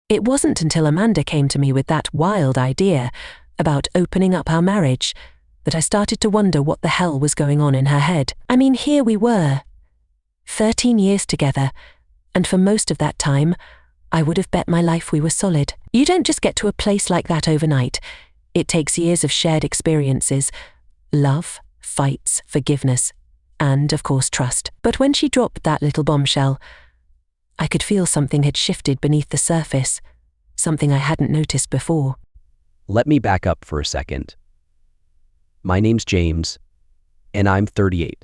It wasn't until Amanda came to me with that wild idea about opening up our marriage that I started to wonder what the hell was going on in her head. I mean, here we were, 13 years together, and for most of that time, I would have bet my life we were solid. You don't just get to a place like that overnight. It takes years of shared experiences, love, fights, forgiveness, and, of course, trust. But when she dropped that little bombshell, I could feel something had shifted beneath the surface, something I hadn't noticed before. Let me back up for a second. My name's James, and I'm 38.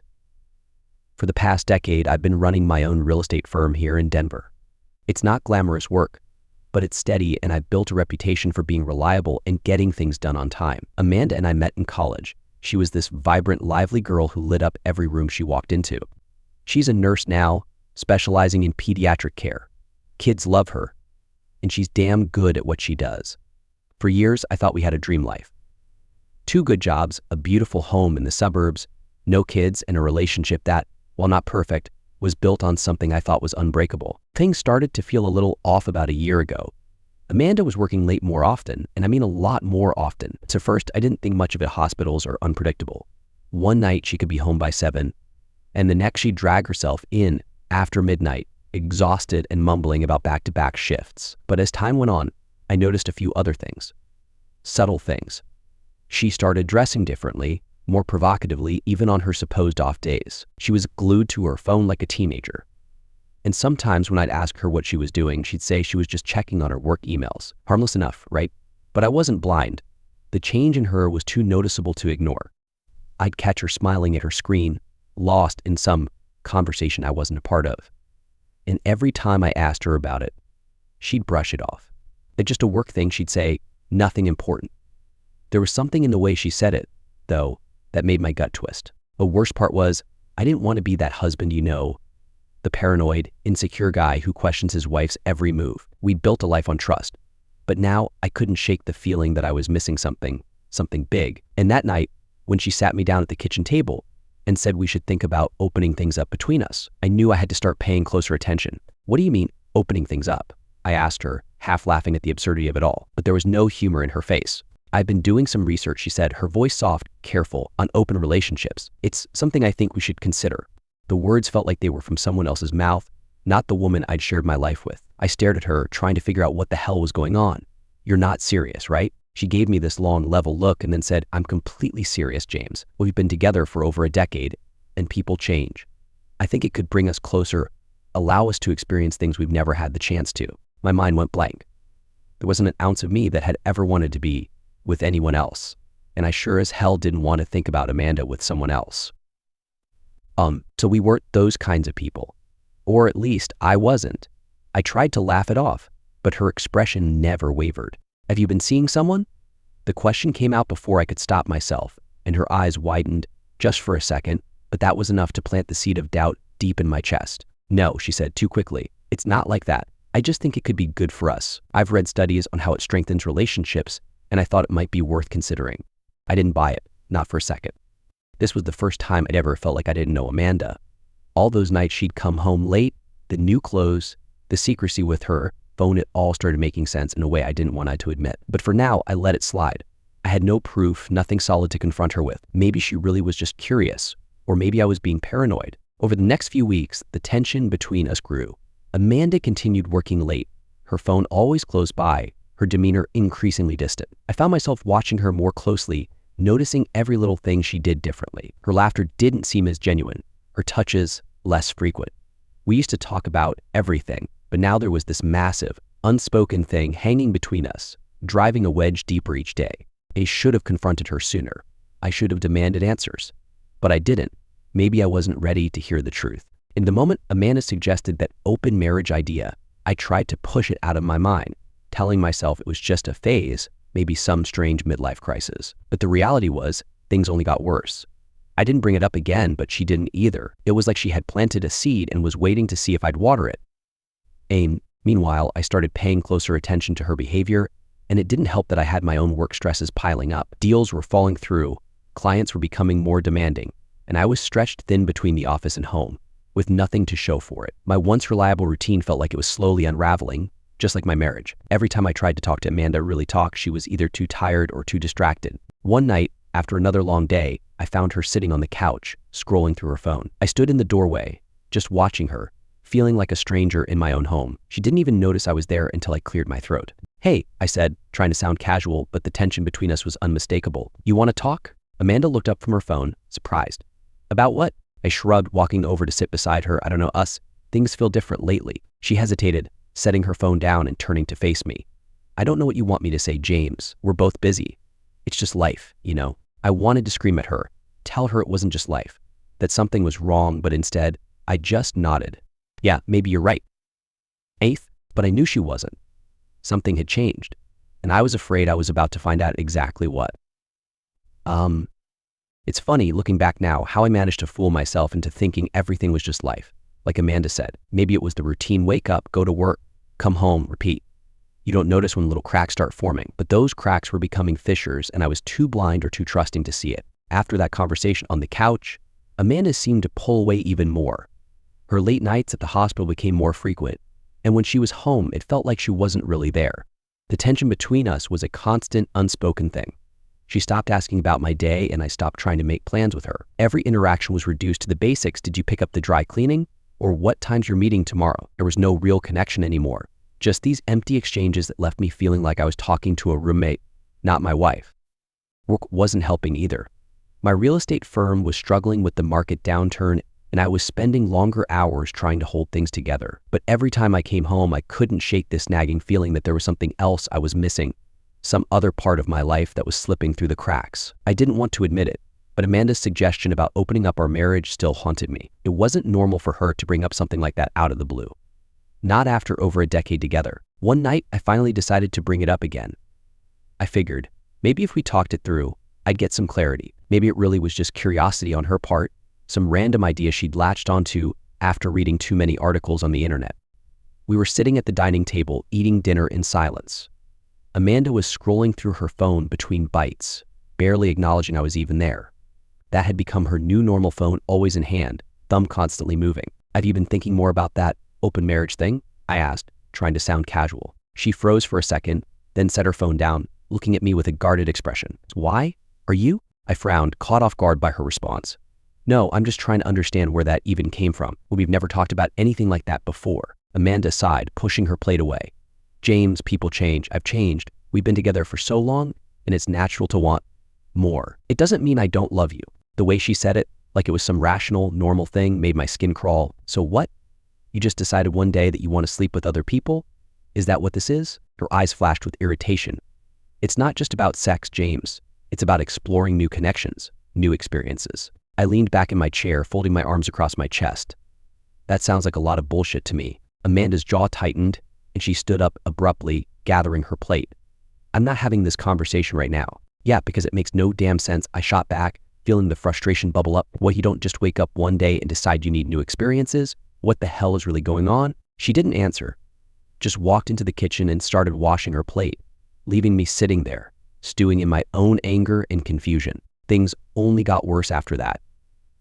For the past decade, I've been running my own real estate firm here in Denver. It's not glamorous work, but it's steady, and I've built a reputation for being reliable and getting things done on time. Amanda and I met in college. She was this vibrant, lively girl who lit up every room she walked into. She's a nurse now, specializing in pediatric care. Kids love her, and she's damn good at what she does. For years, I thought we had a dream life. 2 good jobs, a beautiful home in the suburbs, no kids, and a relationship that, while not perfect, was built on something I thought was unbreakable. Things started to feel a little off about a year ago. Amanda was working late more often, and I mean a lot more often. So first, I didn't think much of it. Hospitals are unpredictable. One night she could be home by 7, and the next she'd drag herself in after midnight, exhausted and mumbling about back-to-back shifts. But as time went on, I noticed a few other things. Subtle things. She started dressing differently, more provocatively, even on her supposed off days. She was glued to her phone like a teenager. And sometimes when I'd ask her what she was doing, she'd say she was just checking on her work emails. Harmless enough, right? But I wasn't blind. The change in her was too noticeable to ignore. I'd catch her smiling at her screen, lost in some conversation I wasn't a part of. And every time I asked her about it, she'd brush it off. It's just a work thing, she'd say, nothing important. There was something in the way she said it, though, that made my gut twist. The worst part was, I didn't want to be that husband, the paranoid, insecure guy who questions his wife's every move. We'd built a life on trust, but now I couldn't shake the feeling that I was missing something big. And that night, when she sat me down at the kitchen table and said we should think about opening things up between us, I knew I had to start paying closer attention. What do you mean, opening things up? I asked her, half laughing at the absurdity of it all, but there was no humor in her face. I've been doing some research, she said, her voice soft, careful, on open relationships. It's something I think we should consider. The words felt like they were from someone else's mouth, not the woman I'd shared my life with. I stared at her, trying to figure out what the hell was going on. You're not serious, right? She gave me this long, level look and then said, I'm completely serious, James. We've been together for over a decade, and people change. I think it could bring us closer, allow us to experience things we've never had the chance to. My mind went blank. There wasn't an ounce of me that had ever wanted to be with anyone else, and I sure as hell didn't want to think about Amanda with someone else. So we weren't those kinds of people. Or at least I wasn't. I tried to laugh it off, but her expression never wavered. Have you been seeing someone? The question came out before I could stop myself, and her eyes widened just for a second, but that was enough to plant the seed of doubt deep in my chest. No, she said too quickly. It's not like that. I just think it could be good for us. I've read studies on how it strengthens relationships, and I thought it might be worth considering. I didn't buy it, not for a second. This was the first time I'd ever felt like I didn't know Amanda. All those nights she'd come home late, the new clothes, the secrecy with her phone, it all started making sense in a way I didn't want to admit. But for now, I let it slide. I had no proof, nothing solid to confront her with. Maybe she really was just curious, or maybe I was being paranoid. Over the next few weeks, the tension between us grew. Amanda continued working late, her phone always close by, her demeanor increasingly distant. I found myself watching her more closely, noticing every little thing she did differently. Her laughter didn't seem as genuine, her touches less frequent. We used to talk about everything, but now there was this massive, unspoken thing hanging between us, driving a wedge deeper each day. I should have confronted her sooner. I should have demanded answers. But I didn't. Maybe I wasn't ready to hear the truth. In the moment Amanda suggested that open marriage idea, I tried to push it out of my mind, telling myself it was just a phase, maybe some strange midlife crisis. But the reality was, things only got worse. I didn't bring it up again, but she didn't either. It was like she had planted a seed and was waiting to see if I'd water it. Meanwhile, I started paying closer attention to her behavior, and it didn't help that I had my own work stresses piling up. Deals were falling through, clients were becoming more demanding, and I was stretched thin between the office and home, with nothing to show for it. My once reliable routine felt like it was slowly unraveling, just like my marriage. Every time I tried to talk to Amanda really talk, she was either too tired or too distracted. One night, after another long day, I found her sitting on the couch, scrolling through her phone. I stood in the doorway, just watching her, feeling like a stranger in my own home. She didn't even notice I was there until I cleared my throat. "Hey," I said, trying to sound casual, but the tension between us was unmistakable. "You want to talk?" Amanda looked up from her phone, surprised. "About what?" I shrugged, walking over to sit beside her. "I don't know, things feel different lately." She hesitated, setting her phone down and turning to face me. "I don't know what you want me to say, James. We're both busy. It's just life, you know." I wanted to scream at her, tell her it wasn't just life, that something was wrong, but instead, I just nodded. "Yeah, maybe you're right." Eighth, but I knew she wasn't. Something had changed, and I was afraid I was about to find out exactly what. It's funny, looking back now, how I managed to fool myself into thinking everything was just life. Like Amanda said, maybe it was the routine wake up, go to work, come home, repeat. You don't notice when little cracks start forming, but those cracks were becoming fissures, and I was too blind or too trusting to see it. After that conversation on the couch, Amanda seemed to pull away even more. Her late nights at the hospital became more frequent, and when she was home, it felt like she wasn't really there. The tension between us was a constant, unspoken thing. She stopped asking about my day, and I stopped trying to make plans with her. Every interaction was reduced to the basics. Did you pick up the dry cleaning? Or what time's your meeting tomorrow? There was no real connection anymore. Just these empty exchanges that left me feeling like I was talking to a roommate, not my wife. Work wasn't helping either. My real estate firm was struggling with the market downturn, and I was spending longer hours trying to hold things together. But every time I came home, I couldn't shake this nagging feeling that there was something else I was missing, some other part of my life that was slipping through the cracks. I didn't want to admit it, but Amanda's suggestion about opening up our marriage still haunted me. It wasn't normal for her to bring up something like that out of the blue. Not after over a decade together. One night, I finally decided to bring it up again. I figured, maybe if we talked it through, I'd get some clarity. Maybe it really was just curiosity on her part, some random idea she'd latched onto after reading too many articles on the internet. We were sitting at the dining table, eating dinner in silence. Amanda was scrolling through her phone between bites, barely acknowledging I was even there. That had become her new normal, phone always in hand, thumb constantly moving. "Have you been thinking more about that open marriage thing?" I asked, trying to sound casual. She froze for a second, then set her phone down, looking at me with a guarded expression. "Why? Are you?" I frowned, caught off guard by her response. "No, I'm just trying to understand where that even came from. We've never talked about anything like that before." Amanda sighed, pushing her plate away. "James, people change. I've changed. We've been together for so long, and it's natural to want more. It doesn't mean I don't love you." The way she said it, like it was some rational, normal thing, made my skin crawl. "So what? You just decided one day that you want to sleep with other people? Is that what this is?" Her eyes flashed with irritation. "It's not just about sex, James. It's about exploring new connections, new experiences." I leaned back in my chair, folding my arms across my chest. "That sounds like a lot of bullshit to me." Amanda's jaw tightened, and she stood up abruptly, gathering her plate. "I'm not having this conversation right now." "Yeah, because it makes no damn sense." I shot back, feeling the frustration bubble up. "What, you don't just wake up one day and decide you need new experiences? What the hell is really going on?" She didn't answer, just walked into the kitchen and started washing her plate, leaving me sitting there, stewing in my own anger and confusion. Things only got worse after that.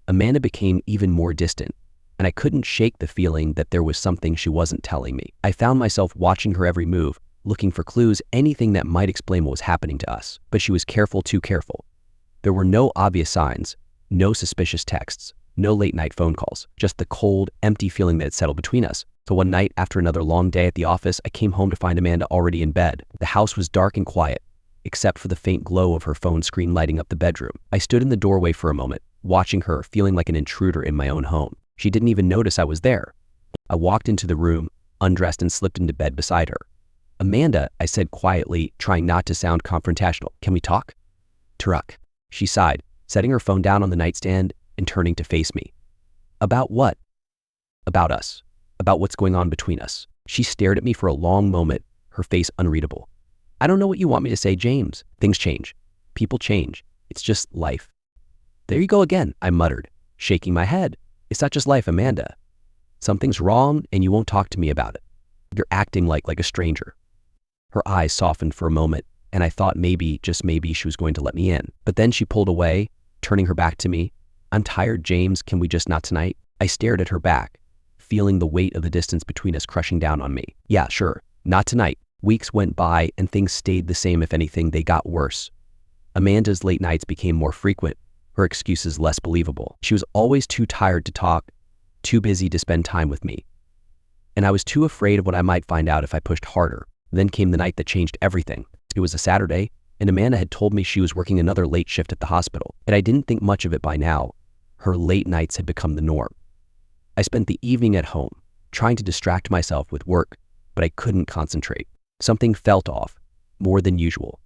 Amanda became even more distant, and I couldn't shake the feeling that there was something she wasn't telling me. I found myself watching her every move, looking for clues, anything that might explain what was happening to us. But she was careful, too careful. There were no obvious signs, no suspicious texts, no late-night phone calls, just the cold, empty feeling that had settled between us. So one night, after another long day at the office, I came home to find Amanda already in bed. The house was dark and quiet, except for the faint glow of her phone screen lighting up the bedroom. I stood in the doorway for a moment, watching her, feeling like an intruder in my own home. She didn't even notice I was there. I walked into the room, undressed, and slipped into bed beside her. "Amanda," I said quietly, trying not to sound confrontational. "Can we talk?" "Truck." She sighed, setting her phone down on the nightstand and turning to face me. "About what?" "About us. About what's going on between us." She stared at me for a long moment, her face unreadable. "I don't know what you want me to say, James. Things change. People change. It's just life." "There you go again," I muttered, shaking my head. "It's not just life, Amanda. Something's wrong and you won't talk to me about it. You're acting like a stranger." Her eyes softened for a moment, and I thought maybe, just maybe, she was going to let me in. But then she pulled away, turning her back to me. "I'm tired, James. Can we just not tonight?" I stared at her back, feeling the weight of the distance between us crushing down on me. "Yeah, sure. Not tonight. Weeks went by and things stayed the same. If anything, they got worse. Amanda's late nights became more frequent, her excuses less believable. She was always too tired to talk, too busy to spend time with me. And I was too afraid of what I might find out if I pushed harder. Then came the night that changed everything. It was a Saturday, and Amanda had told me she was working another late shift at the hospital, and I didn't think much of it by now. Her late nights had become the norm. I spent the evening at home, trying to distract myself with work, but I couldn't concentrate. Something felt off, more than usual.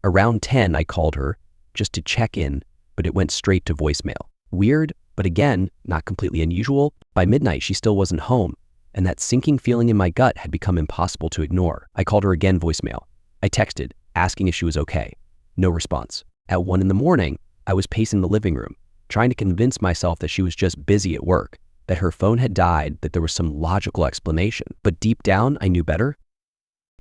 Around 10, I called her, just to check in, but it went straight to voicemail. Weird, but again, not completely unusual. By midnight, she still wasn't home, and that sinking feeling in my gut had become impossible to ignore. I called her again, voicemail. I texted, asking if she was okay. No response. At 1 in the morning, I was pacing the living room, trying to convince myself that she was just busy at work, that her phone had died, that there was some logical explanation. But deep down, I knew better.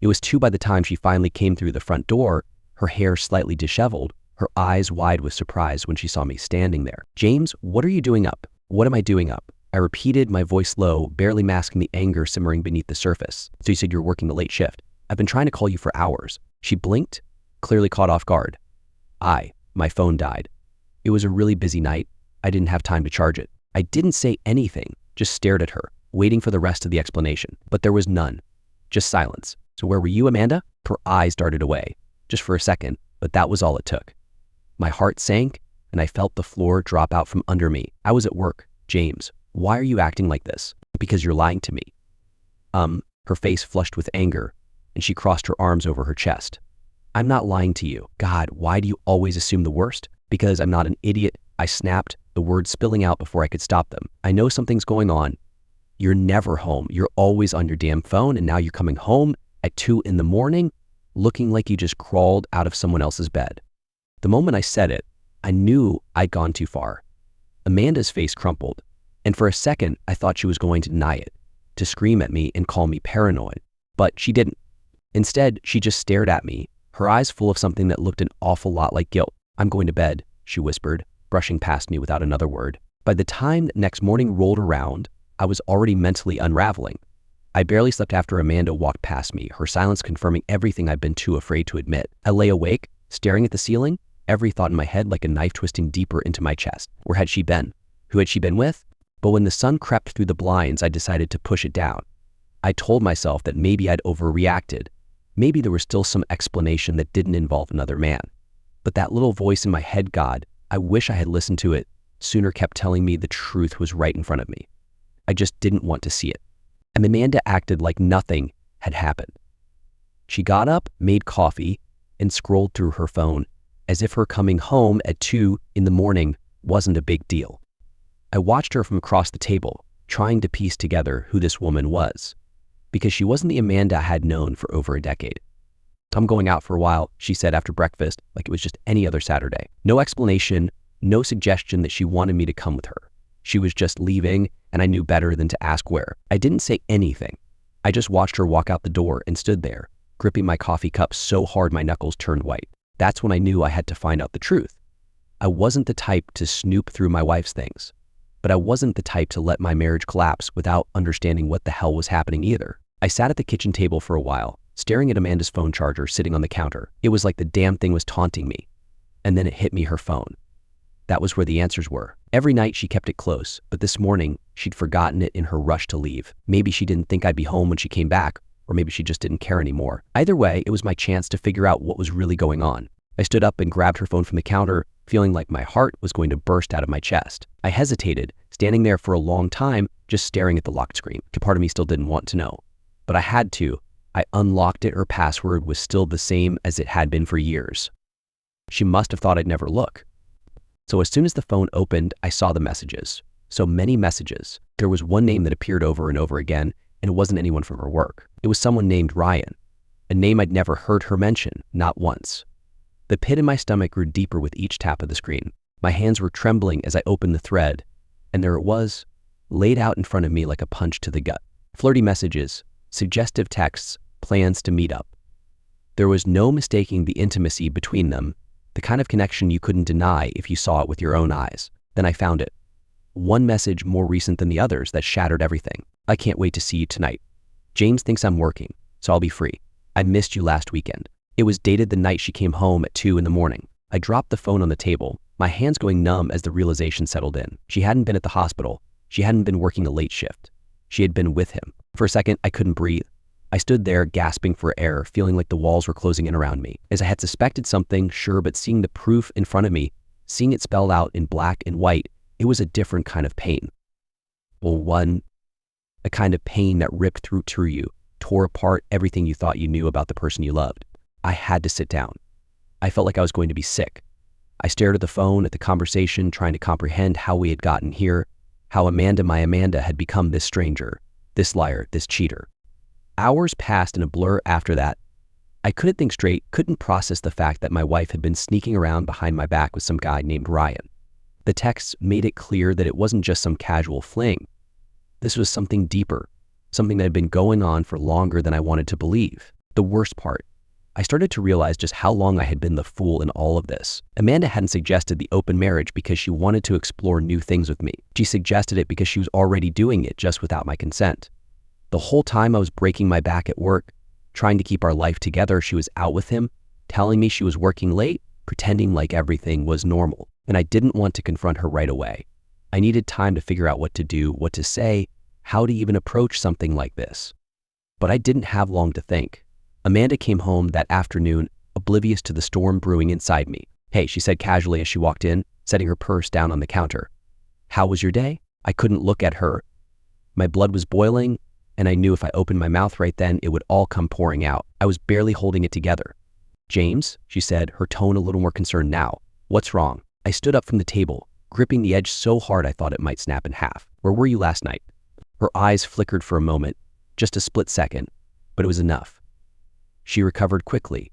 It was 2 by the time she finally came through the front door, her hair slightly disheveled, her eyes wide with surprise when she saw me standing there. "James, what are you doing up?" "What am I doing up?" I repeated, my voice low, barely masking the anger simmering beneath the surface. "So you said you're working the late shift. I've been trying to call you for hours." She blinked, clearly caught off guard. My phone died. It was a really busy night. I didn't have time to charge it. I didn't say anything, just stared at her, waiting for the rest of the explanation. But there was none, just silence. "So where were you, Amanda?" Her eyes darted away, just for a second, but that was all it took. My heart sank, and I felt the floor drop out from under me. "I was at work. James, why are you acting like this?" "Because you're lying to me." Her face flushed with anger, and she crossed her arms over her chest. "I'm not lying to you. God, why do you always assume the worst?" "Because I'm not an idiot," I snapped, the words spilling out before I could stop them. "I know something's going on. You're never home. You're always on your damn phone, and now you're coming home at 2 in the morning, looking like you just crawled out of someone else's bed." The moment I said it, I knew I'd gone too far. Amanda's face crumpled, and for a second, I thought she was going to deny it, to scream at me and call me paranoid. But she didn't. Instead, she just stared at me, her eyes full of something that looked an awful lot like guilt. "I'm going to bed," she whispered, brushing past me without another word. By the time the next morning rolled around, I was already mentally unraveling. I barely slept after Amanda walked past me, her silence confirming everything I'd been too afraid to admit. I lay awake, staring at the ceiling, every thought in my head like a knife twisting deeper into my chest. Where had she been? Who had she been with? But when the sun crept through the blinds, I decided to push it down. I told myself that maybe I'd overreacted. Maybe there was still some explanation that didn't involve another man. But that little voice in my head, God, I wish I had listened to it sooner, kept telling me the truth was right in front of me. I just didn't want to see it. And Amanda acted like nothing had happened. She got up, made coffee, and scrolled through her phone as if her coming home at 2 in the morning wasn't a big deal. I watched her from across the table, trying to piece together who this woman was, because she wasn't the Amanda I had known for over a decade. "I'm going out for a while," she said after breakfast, like it was just any other Saturday. No explanation, no suggestion that she wanted me to come with her. She was just leaving, and I knew better than to ask where. I didn't say anything. I just watched her walk out the door and stood there, gripping my coffee cup so hard my knuckles turned white. That's when I knew I had to find out the truth. I wasn't the type to snoop through my wife's things, but I wasn't the type to let my marriage collapse without understanding what the hell was happening either. I sat at the kitchen table for a while, staring at Amanda's phone charger sitting on the counter. It was like the damn thing was taunting me. And then it hit me, her phone. That was where the answers were. Every night she kept it close, but this morning she'd forgotten it in her rush to leave. Maybe she didn't think I'd be home when she came back, or maybe she just didn't care anymore. Either way, it was my chance to figure out what was really going on. I stood up and grabbed her phone from the counter, feeling like my heart was going to burst out of my chest. I hesitated, standing there for a long time, just staring at the locked screen. A part of me still didn't want to know, but I had to. I unlocked it. Her password was still the same as it had been for years. She must have thought I'd never look. So as soon as the phone opened, I saw the messages. So many messages. There was one name that appeared over and over again, and it wasn't anyone from her work. It was someone named Ryan, a name I'd never heard her mention, not once. The pit in my stomach grew deeper with each tap of the screen. My hands were trembling as I opened the thread, and there it was, laid out in front of me like a punch to the gut. Flirty messages, suggestive texts, plans to meet up. There was no mistaking the intimacy between them, the kind of connection you couldn't deny if you saw it with your own eyes. Then I found it. One message more recent than the others that shattered everything. "I can't wait to see you tonight. James thinks I'm working. so I'll be free. I missed you last weekend. It was dated the night she came home at 2 in the morning. I dropped the phone on the table, my hands going numb as the realization settled in. She hadn't been at the hospital. She hadn't been working a late shift. She had been with him. For a second, I couldn't breathe. I stood there gasping for air, feeling like the walls were closing in around me. As I had suspected something, sure, but seeing the proof in front of me, seeing it spelled out in black and white, it was a different kind of pain. Well, a kind of pain that ripped through you, tore apart everything you thought you knew about the person you loved. I had to sit down. I felt like I was going to be sick. I stared at the phone, at the conversation, trying to comprehend how we had gotten here, how Amanda, my Amanda, had become this stranger, this liar, this cheater. Hours passed in a blur after that. I couldn't think straight, couldn't process the fact that my wife had been sneaking around behind my back with some guy named Ryan. The texts made it clear that it wasn't just some casual fling. This was something deeper, something that had been going on for longer than I wanted to believe. The worst part, I started to realize just how long I had been the fool in all of this. Amanda hadn't suggested the open marriage because she wanted to explore new things with me. She suggested it because she was already doing it just without my consent. The whole time I was breaking my back at work, trying to keep our life together, she was out with him, telling me she was working late, pretending like everything was normal. And I didn't want to confront her right away. I needed time to figure out what to do, what to say, how to even approach something like this. But I didn't have long to think. Amanda came home that afternoon, oblivious to the storm brewing inside me. "Hey," she said casually as she walked in, setting her purse down on the counter. "How was your day?" I couldn't look at her. My blood was boiling, and I knew if I opened my mouth right then, it would all come pouring out. I was barely holding it together. "James," she said, her tone a little more concerned now. "What's wrong?" I stood up from the table, gripping the edge so hard I thought it might snap in half. "Where were you last night?" Her eyes flickered for a moment, just a split second, but it was enough. She recovered quickly,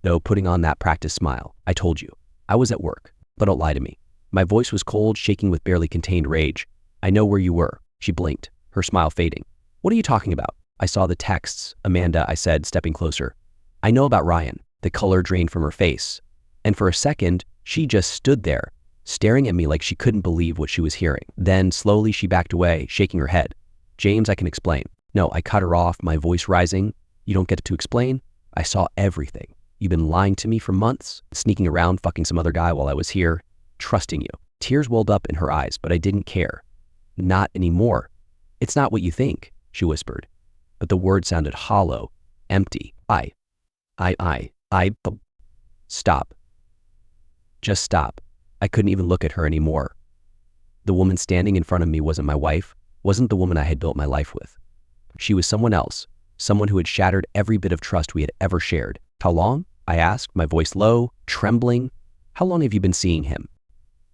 though putting on that practiced smile. "I told you, I was at work, but don't lie to me." My voice was cold, shaking with barely contained rage. "I know where you were." She blinked, her smile fading. "What are you talking about?" "I saw the texts, Amanda," I said, stepping closer. "I know about Ryan." The color drained from her face, and for a second, she just stood there, staring at me like she couldn't believe what she was hearing. Then, slowly, she backed away, shaking her head. "James, I can explain." "No," I cut her off, my voice rising. "You don't get to explain. I saw everything. You've been lying to me for months, sneaking around, fucking some other guy while I was here, trusting you." Tears welled up in her eyes, but I didn't care. "Not anymore." "It's not what you think," she whispered, but the word sounded hollow, empty. Stop. Just stop." I couldn't even look at her anymore. The woman standing in front of me wasn't my wife, wasn't the woman I had built my life with. She was someone else, someone who had shattered every bit of trust we had ever shared. "How long?" I asked, my voice low, trembling. "How long have you been seeing him?"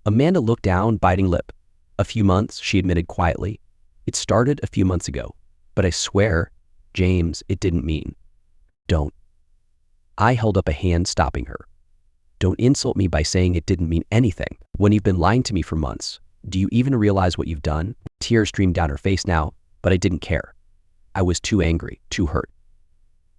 Amanda looked down, biting lip. "A few months," she admitted quietly. "It started a few months ago, but I swear, James, it didn't mean." "Don't." I held up a hand, stopping her. "Don't insult me by saying it didn't mean anything. When you've been lying to me for months, do you even realize what you've done?" Tears streamed down her face now, but I didn't care. I was too angry, too hurt.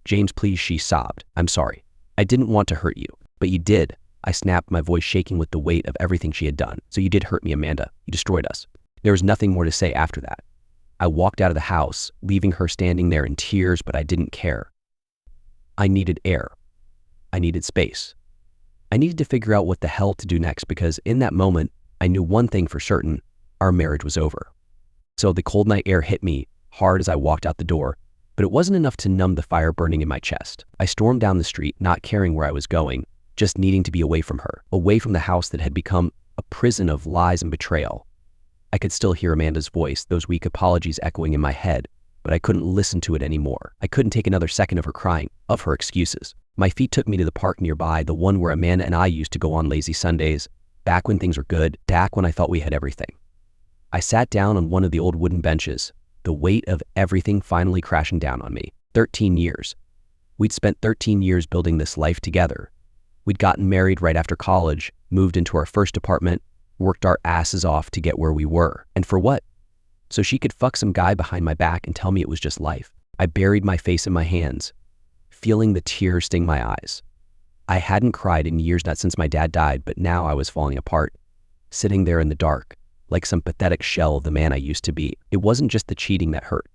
"James, please," she sobbed. "I'm sorry. I didn't want to hurt you, but you did." I snapped, my voice shaking with the weight of everything she had done. "So you did hurt me, Amanda. You destroyed us." There was nothing more to say after that. I walked out of the house, leaving her standing there in tears, but I didn't care. I needed air. I needed space. I needed to figure out what the hell to do next, because in that moment, I knew one thing for certain: our marriage was over. So the cold night air hit me hard as I walked out the door, but it wasn't enough to numb the fire burning in my chest. I stormed down the street, not caring where I was going, just needing to be away from her, away from the house that had become a prison of lies and betrayal. I could still hear Amanda's voice, those weak apologies echoing in my head, but I couldn't listen to it anymore. I couldn't take another second of her crying, of her excuses. My feet took me to the park nearby, the one where Amanda and I used to go on lazy Sundays, back when things were good, back when I thought we had everything. I sat down on one of the old wooden benches, the weight of everything finally crashing down on me. 13 years. We'd spent 13 years building this life together. We'd gotten married right after college, moved into our first apartment, worked our asses off to get where we were. And for what? So she could fuck some guy behind my back and tell me it was just life. I buried my face in my hands, feeling the tears sting my eyes. I hadn't cried in years, not since my dad died, but now I was falling apart, sitting there in the dark, like some pathetic shell of the man I used to be. It wasn't just the cheating that hurt.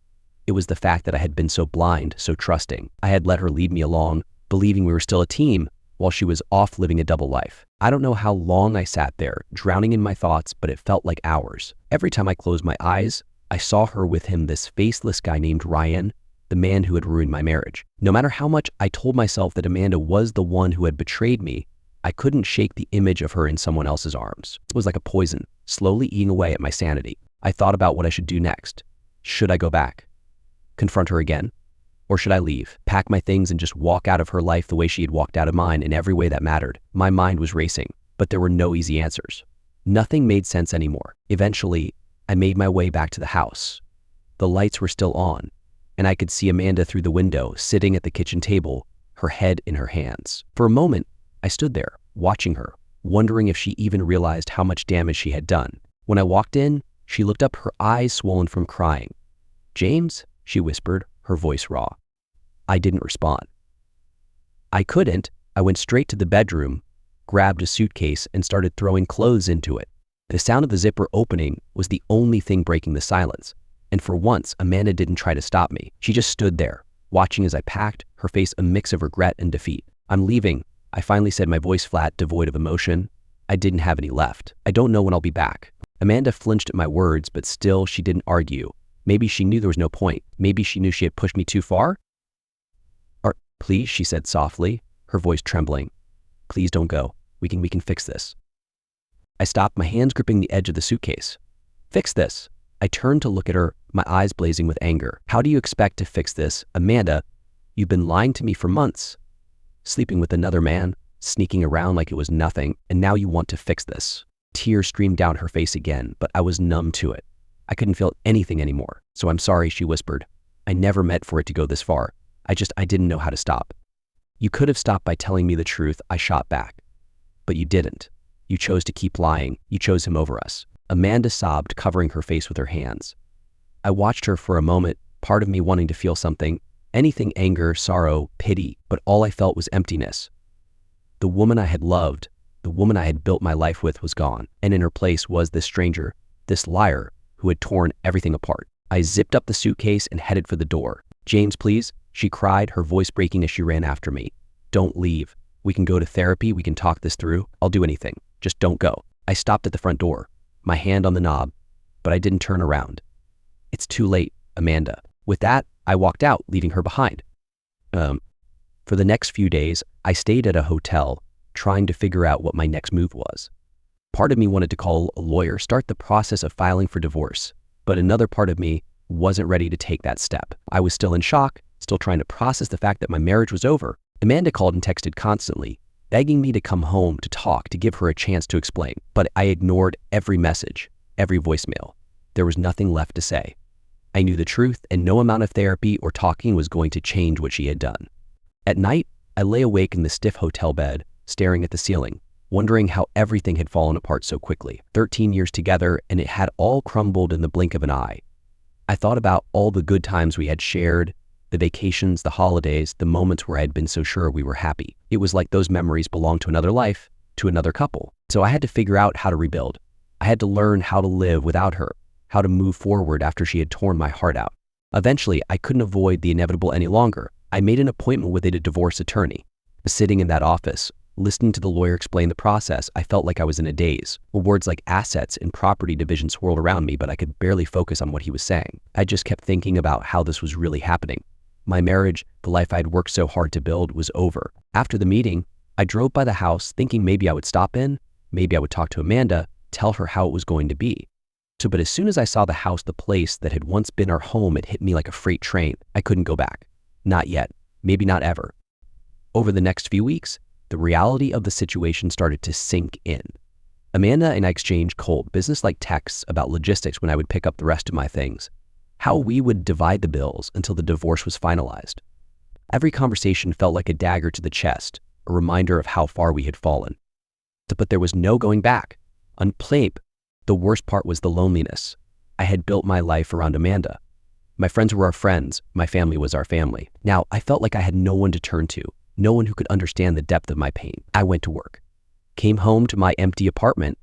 It was the fact that I had been so blind, so trusting. I had let her lead me along, believing we were still a team, while she was off living a double life. I don't know how long I sat there, drowning in my thoughts, but it felt like hours. Every time I closed my eyes, I saw her with him, this faceless guy named Ryan, the man who had ruined my marriage. No matter how much I told myself that Amanda was the one who had betrayed me, I couldn't shake the image of her in someone else's arms. It was like a poison, slowly eating away at my sanity. I thought about what I should do next. Should I go back? Confront her again? Or should I leave, pack my things and just walk out of her life the way she had walked out of mine in every way that mattered? My mind was racing, but there were no easy answers. Nothing made sense anymore. Eventually, I made my way back to the house. The lights were still on, and I could see Amanda through the window, sitting at the kitchen table, her head in her hands. For a moment, I stood there, watching her, wondering if she even realized how much damage she had done. When I walked in, she looked up, her eyes swollen from crying. "James?" she whispered, her voice raw. I didn't respond. I couldn't. I went straight to the bedroom, grabbed a suitcase, and started throwing clothes into it. The sound of the zipper opening was the only thing breaking the silence. And for once, Amanda didn't try to stop me. She just stood there, watching as I packed, her face a mix of regret and defeat. "I'm leaving," I finally said, my voice flat, devoid of emotion. I didn't have any left. "I don't know when I'll be back." Amanda flinched at my words, but still she didn't argue. Maybe she knew there was no point. Maybe she knew she had pushed me too far? "Please," she said softly, her voice trembling. "Please don't go. We can fix this." I stopped, my hands gripping the edge of the suitcase. "Fix this?" I turned to look at her, my eyes blazing with anger. "How do you expect to fix this? Amanda, you've been lying to me for months. Sleeping with another man, sneaking around like it was nothing, and now you want to fix this." Tears streamed down her face again, but I was numb to it. I couldn't feel anything anymore. "So I'm sorry," she whispered. "I never meant for it to go this far. I didn't know how to stop." "You could have stopped by telling me the truth," I shot back. "But you didn't. You chose to keep lying. You chose him over us." Amanda sobbed, covering her face with her hands. I watched her for a moment, part of me wanting to feel something, anything, anger, sorrow, pity, but all I felt was emptiness. The woman I had loved, the woman I had built my life with, was gone, and in her place was this stranger, this liar, who had torn everything apart. I zipped up the suitcase and headed for the door. "James, please," she cried, her voice breaking as she ran after me. "Don't leave. We can go to therapy. We can talk this through. I'll do anything. Just don't go." I stopped at the front door, my hand on the knob, but I didn't turn around. "It's too late, Amanda." With that, I walked out, leaving her behind. For the next few days, I stayed at a hotel, trying to figure out what my next move was. Part of me wanted to call a lawyer, start the process of filing for divorce, but another part of me wasn't ready to take that step. I was still in shock, still trying to process the fact that my marriage was over. Amanda called and texted constantly, begging me to come home to talk, to give her a chance to explain. But I ignored every message, every voicemail. There was nothing left to say. I knew the truth, and no amount of therapy or talking was going to change what she had done. At night, I lay awake in the stiff hotel bed, staring at the ceiling, wondering how everything had fallen apart so quickly. 13 years together, and it had all crumbled in the blink of an eye. I thought about all the good times we had shared, the vacations, the holidays, the moments where I had been so sure we were happy. It was like those memories belonged to another life, to another couple. So I had to figure out how to rebuild. I had to learn how to live without her, how to move forward after she had torn my heart out. Eventually, I couldn't avoid the inevitable any longer. I made an appointment with a divorce attorney. Sitting in that office, listening to the lawyer explain the process, I felt like I was in a daze. Words like assets and property division swirled around me, but I could barely focus on what he was saying. I just kept thinking about how this was really happening. My marriage, the life I'd worked so hard to build, was over. After the meeting, I drove by the house thinking maybe I would stop in, maybe I would talk to Amanda, tell her how it was going to be. But as soon as I saw the house, the place that had once been our home, it hit me like a freight train. I couldn't go back. Not yet. Maybe not ever. Over the next few weeks, the reality of the situation started to sink in. Amanda and I exchanged cold, business-like texts about logistics when I would pick up the rest of my things, how we would divide the bills until the divorce was finalized. Every conversation felt like a dagger to the chest, a reminder of how far we had fallen. But there was no going back. The worst part was the loneliness. I had built my life around Amanda. My friends were our friends. My family was our family. Now, I felt like I had no one to turn to, no one who could understand the depth of my pain. I went to work, came home to my empty apartment,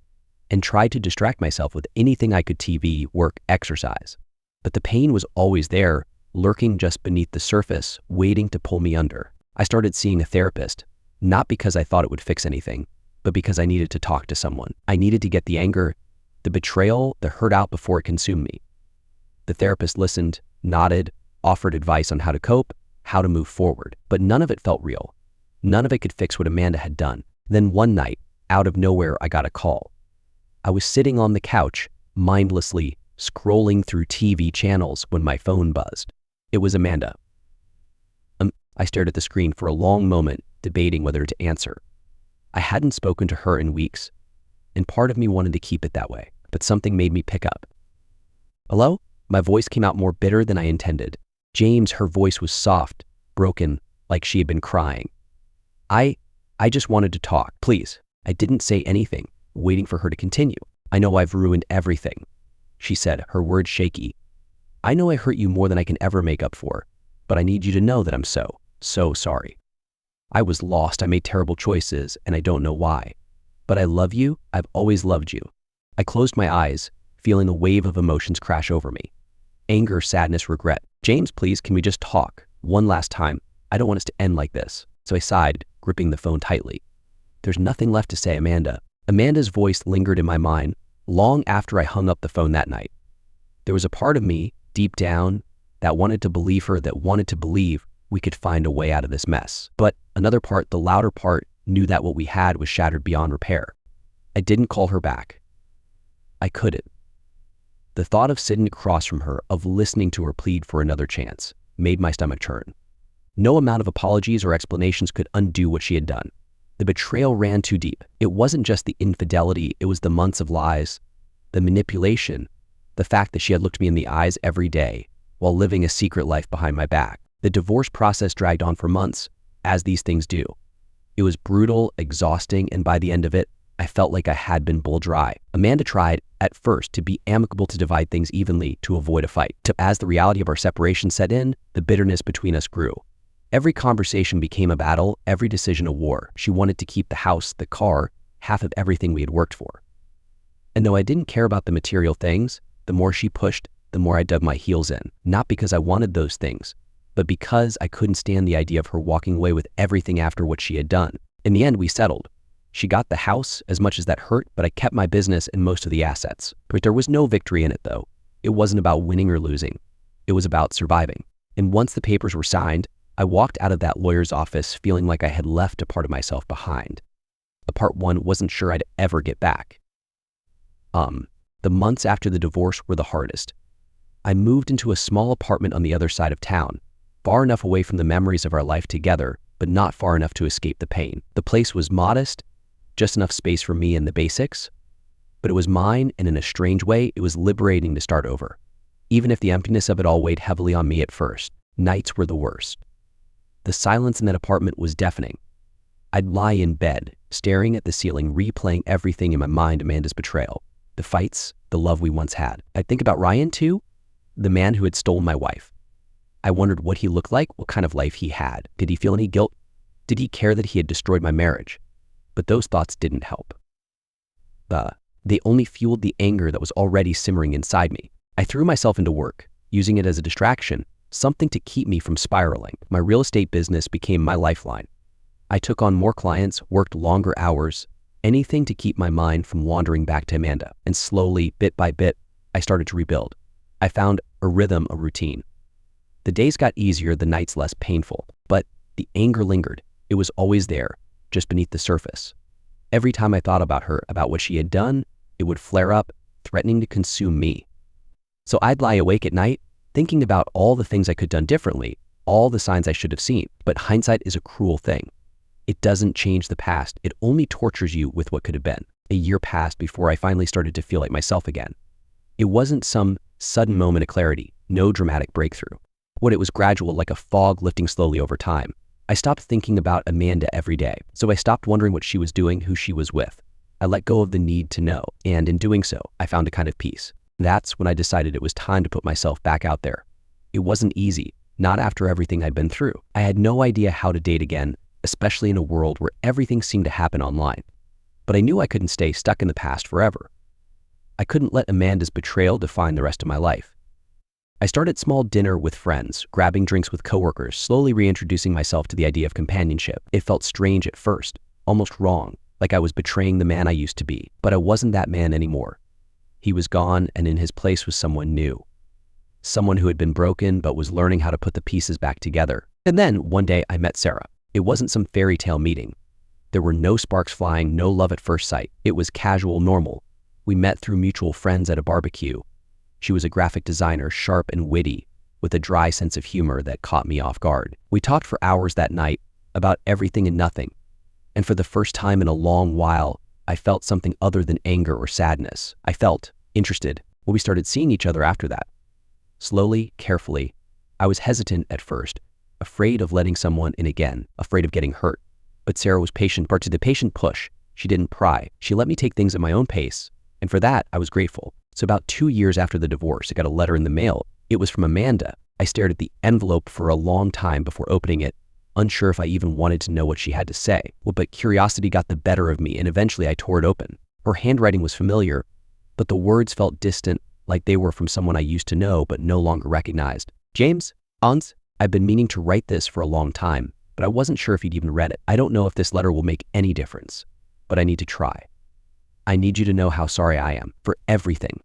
and tried to distract myself with anything I could: TV, work, exercise. But the pain was always there, lurking just beneath the surface, waiting to pull me under. I started seeing a therapist, not because I thought it would fix anything, but because I needed to talk to someone. I needed to get the anger, the betrayal, the hurt out before it consumed me. The therapist listened, nodded, offered advice on how to cope, how to move forward, but none of it felt real. None of it could fix what Amanda had done. Then one night, out of nowhere, I got a call. I was sitting on the couch, mindlessly scrolling through TV channels when my phone buzzed. It was Amanda. I stared at the screen for a long moment, debating whether to answer. I hadn't spoken to her in weeks, and part of me wanted to keep it that way, but something made me pick up. Hello? My voice came out more bitter than I intended. James, her voice was soft, broken, like she had been crying. I just wanted to talk, please. I didn't say anything, waiting for her to continue. I know I've ruined everything, she said, her words shaky. I know I hurt you more than I can ever make up for, but I need you to know that I'm so sorry. I was lost, I made terrible choices, and I don't know why. But I love you, I've always loved you. I closed my eyes, feeling a wave of emotions crash over me. Anger, sadness, regret. James, please, can we just talk? One last time. I don't want us to end like this. So I sighed, gripping the phone tightly. There's nothing left to say, Amanda. Amanda's voice lingered in my mind long after I hung up the phone that night. There was a part of me, deep down, that wanted to believe her, that wanted to believe we could find a way out of this mess. But another part, the louder part, knew that what we had was shattered beyond repair. I didn't call her back. I couldn't. The thought of sitting across from her, of listening to her plead for another chance, made my stomach churn. No amount of apologies or explanations could undo what she had done. The betrayal ran too deep. It wasn't just the infidelity, it was the months of lies, the manipulation, the fact that she had looked me in the eyes every day while living a secret life behind my back. The divorce process dragged on for months, as these things do. It was brutal, exhausting, and by the end of it, I felt like I had been bull dry. Amanda tried, at first, to be amicable, to divide things evenly, to avoid a fight. As the reality of our separation set in, the bitterness between us grew. Every conversation became a battle, every decision a war. She wanted to keep the house, the car, half of everything we had worked for. And though I didn't care about the material things, the more she pushed, the more I dug my heels in. Not because I wanted those things, but because I couldn't stand the idea of her walking away with everything after what she had done. In the end, we settled. She got the house, as much as that hurt, but I kept my business and most of the assets. But there was no victory in it, though. It wasn't about winning or losing. It was about surviving. And once the papers were signed, I walked out of that lawyer's office feeling like I had left a part of myself behind. A part one wasn't sure I'd ever get back. The months after the divorce were the hardest. I moved into a small apartment on the other side of town, far enough away from the memories of our life together, but not far enough to escape the pain. The place was modest, just enough space for me and the basics, but it was mine, and in a strange way, it was liberating to start over. Even if the emptiness of it all weighed heavily on me at first, nights were the worst. The silence in that apartment was deafening. I'd lie in bed, staring at the ceiling, replaying everything in my mind: Amanda's betrayal, the fights, the love we once had. I'd think about Ryan too, the man who had stolen my wife. I wondered what he looked like, what kind of life he had. Did he feel any guilt? Did he care that he had destroyed my marriage? But those thoughts didn't help. They only fueled the anger that was already simmering inside me. I threw myself into work, using it as a distraction, something to keep me from spiraling. My real estate business became my lifeline. I took on more clients, worked longer hours, anything to keep my mind from wandering back to Amanda. And slowly, bit by bit, I started to rebuild. I found a rhythm, a routine. The days got easier, the nights less painful, but the anger lingered. It was always there, just beneath the surface. Every time I thought about her, about what she had done, it would flare up, threatening to consume me. So I'd lie awake at night, thinking about all the things I could have done differently, all the signs I should have seen. But hindsight is a cruel thing. It doesn't change the past, it only tortures you with what could have been. A year passed before I finally started to feel like myself again. It wasn't some sudden moment of clarity, no dramatic breakthrough. It was gradual, like a fog lifting slowly over time. I stopped thinking about Amanda every day, so I stopped wondering what she was doing, who she was with. I let go of the need to know, and in doing so, I found a kind of peace. That's when I decided it was time to put myself back out there. It wasn't easy, not after everything I'd been through. I had no idea how to date again, especially in a world where everything seemed to happen online. But I knew I couldn't stay stuck in the past forever. I couldn't let Amanda's betrayal define the rest of my life. I started small dinner with friends, grabbing drinks with coworkers, slowly reintroducing myself to the idea of companionship. It felt strange at first, almost wrong, like I was betraying the man I used to be. But I wasn't that man anymore. He was gone, and in his place was someone new. Someone who had been broken but was learning how to put the pieces back together. And then, one day, I met Sarah. It wasn't some fairy tale meeting. There were no sparks flying, no love at first sight. It was casual, normal. We met through mutual friends at a barbecue. She was a graphic designer, sharp and witty, with a dry sense of humor that caught me off guard. We talked for hours that night about everything and nothing. And for the first time in a long while, I felt something other than anger or sadness. I felt interested. Well, we started seeing each other after that. Slowly, carefully. I was hesitant at first, afraid of letting someone in again, afraid of getting hurt. But Sarah was patient, but to the patient push, she didn't pry. She let me take things at my own pace, and for that, I was grateful. So about 2 years after the divorce, I got a letter in the mail. It was from Amanda. I stared at the envelope for a long time before opening it, unsure if I even wanted to know what she had to say. Well, but curiosity got the better of me, and eventually I tore it open. Her handwriting was familiar, but the words felt distant, like they were from someone I used to know but no longer recognized. James, Hans, I've been meaning to write this for a long time, but I wasn't sure if you'd even read it. I don't know if this letter will make any difference, but I need to try. I need you to know how sorry I am for everything.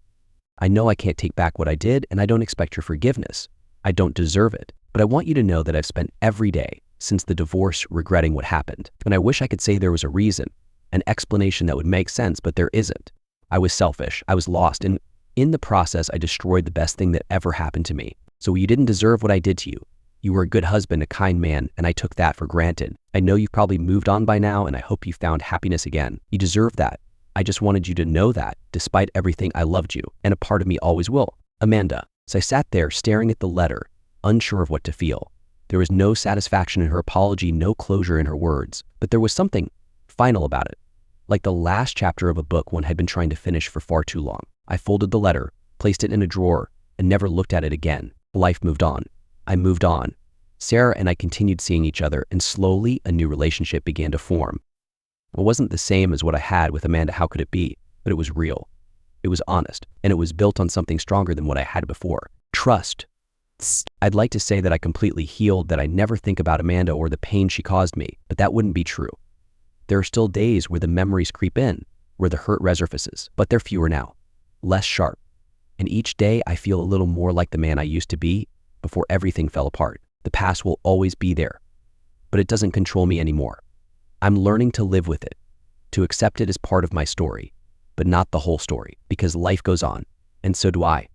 I know I can't take back what I did, and I don't expect your forgiveness. I don't deserve it, but I want you to know that I've spent every day since the divorce regretting what happened. And I wish I could say there was a reason, an explanation that would make sense, but there isn't. I was selfish, I was lost, and in the process, I destroyed the best thing that ever happened to me. So you didn't deserve what I did to you. You were a good husband, a kind man, and I took that for granted. I know you've probably moved on by now, and I hope you found happiness again. You deserve that. I just wanted you to know that, despite everything, I loved you, and a part of me always will. Amanda. So I sat there staring at the letter, unsure of what to feel. There was no satisfaction in her apology, no closure in her words, but there was something final about it, like the last chapter of a book one had been trying to finish for far too long. I folded the letter, placed it in a drawer, and never looked at it again. Life moved on. I moved on. Sarah and I continued seeing each other, and slowly a new relationship began to form. It wasn't the same as what I had with Amanda, how could it be? But it was real. It was honest, and it was built on something stronger than what I had before. Trust. I'd like to say that I completely healed, that I never think about Amanda or the pain she caused me, but that wouldn't be true. There are still days where the memories creep in, where the hurt resurfaces, but they're fewer now, less sharp. And each day I feel a little more like the man I used to be before everything fell apart. The past will always be there, but it doesn't control me anymore. I'm learning to live with it, to accept it as part of my story, but not the whole story, because life goes on, and so do I.